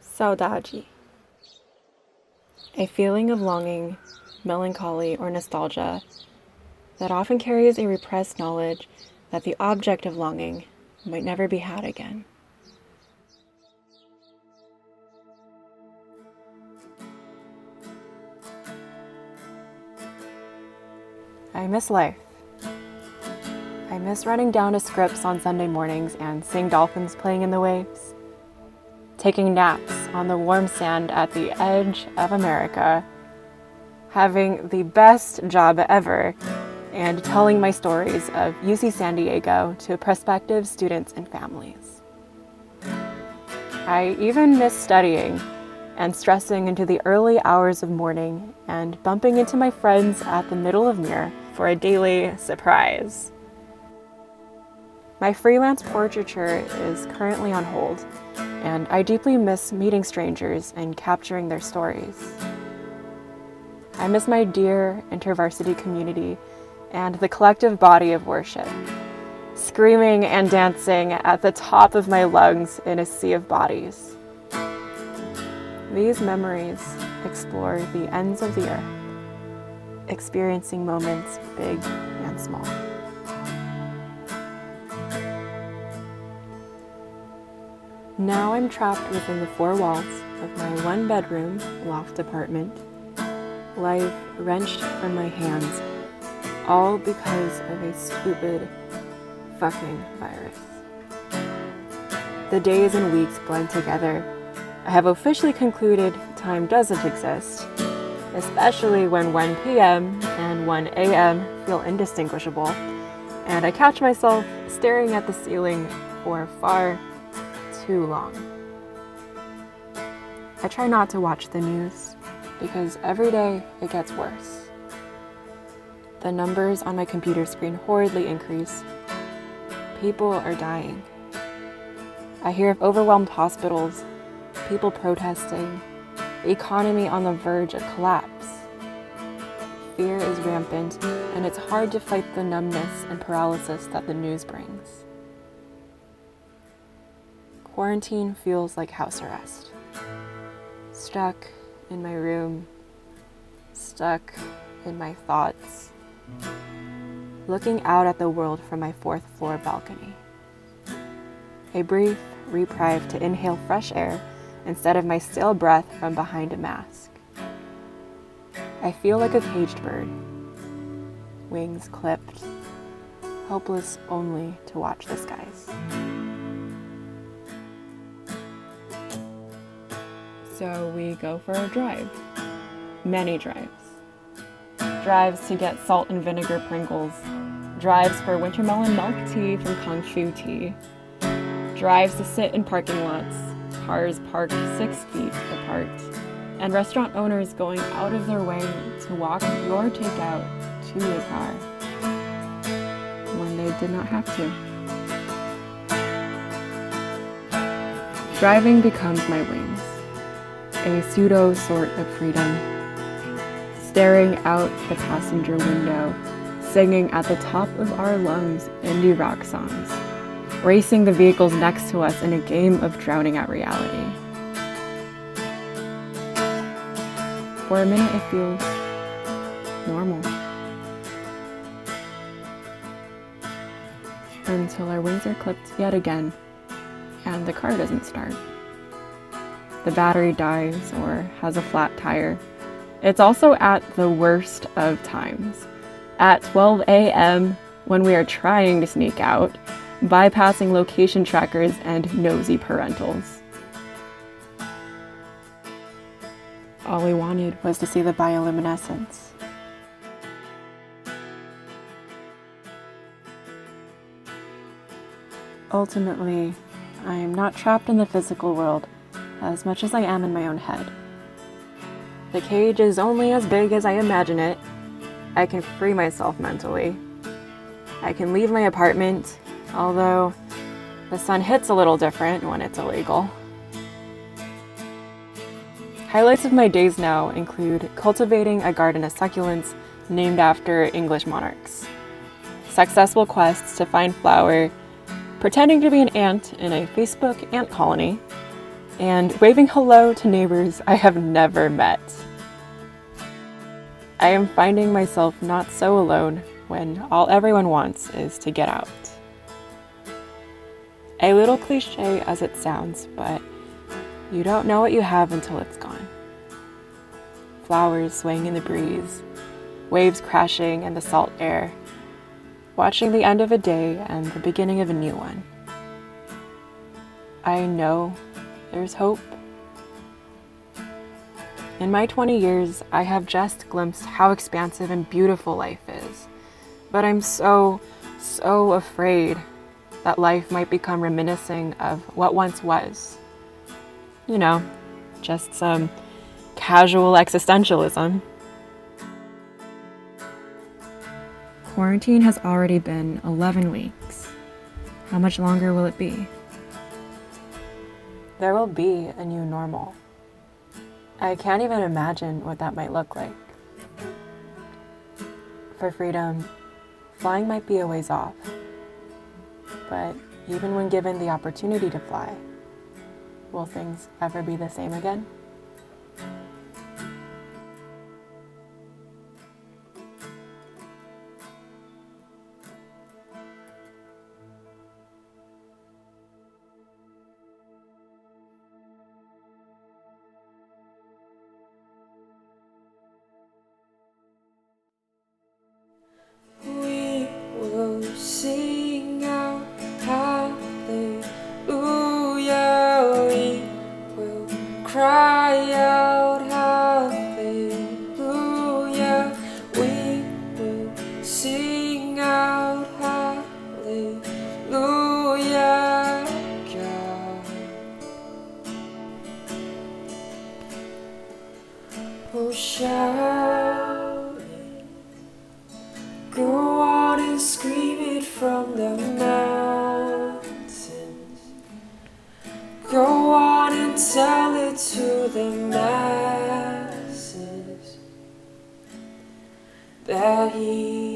Saudade. A feeling of longing, melancholy, or nostalgia that often carries a repressed knowledge that the object of longing might never be had again. I miss life. I miss running down to Scripps on Sunday mornings and seeing dolphins playing in the waves, taking naps on the warm sand at the edge of America, having the best job ever, and telling my stories of UC San Diego to prospective students and families. I even miss studying and stressing into the early hours of morning and bumping into my friends at the middle of Muir for a daily surprise. My freelance portraiture is currently on hold, and I deeply miss meeting strangers and capturing their stories. I miss my dear InterVarsity community and the collective body of worship, screaming and dancing at the top of my lungs in a sea of bodies. These memories explore the ends of the earth, experiencing moments big and small. Now I'm trapped within the four walls of my one-bedroom loft apartment, life wrenched from my hands, all because of a stupid fucking virus. The days and weeks blend together. I have officially concluded time doesn't exist, especially when 1 p.m. and 1 a.m. feel indistinguishable, and I catch myself staring at the ceiling for far too long. I try not to watch the news, because every day it gets worse. The numbers on my computer screen horridly increase. People are dying. I hear of overwhelmed hospitals, people protesting, the economy on the verge of collapse. Fear is rampant, and it's hard to fight the numbness and paralysis that the news brings. Quarantine feels like house arrest. Stuck in my room, stuck in my thoughts, looking out at the world from my 4th floor balcony. A brief reprieve to inhale fresh air instead of my stale breath from behind a mask. I feel like a caged bird, wings clipped, helpless only to watch the skies. So we go for a drive. Many drives. Drives to get salt and vinegar Pringles. Drives for wintermelon milk tea from Kung Fu Tea. Drives to sit in parking lots. Cars parked 6 feet apart. And restaurant owners going out of their way to walk your takeout to the car when they did not have to. Driving becomes my wings. A pseudo sort of freedom, staring out the passenger window, singing at the top of our lungs indie rock songs, racing the vehicles next to us in a game of drowning out reality. For a minute it feels normal, until our wings are clipped yet again and the car doesn't start. The battery dies or has a flat tire. It's also at the worst of times. At 12 a.m. when we are trying to sneak out, bypassing location trackers and nosy parentals. All we wanted was to see the bioluminescence. Ultimately, I am not trapped in the physical world as much as I am in my own head. The cage is only as big as I imagine it. I can free myself mentally. I can leave my apartment, although the sun hits a little different when it's illegal. Highlights of my days now include cultivating a garden of succulents named after English monarchs, successful quests to find flour, pretending to be an ant in a Facebook ant colony, and waving hello to neighbors I have never met. I am finding myself not so alone when all everyone wants is to get out. A little cliche as it sounds, but you don't know what you have until it's gone. Flowers swaying in the breeze, waves crashing in the salt air, watching the end of a day and the beginning of a new one. I know there's hope. In my 20 years, I have just glimpsed how expansive and beautiful life is, but I'm so afraid that life might become reminiscing of what once was. You know, just some casual existentialism. Quarantine has already been 11 weeks. How much longer will it be? There will be a new normal. I can't even imagine what that might look like. For freedom, flying might be a ways off. But even when given the opportunity to fly, will things ever be the same again? We will sing out hallelujah. We will cry out hallelujah. We will sing out hallelujah. God. Oh, shout it. Go out and scream it from the mountains. Go on and tell it to the masses that He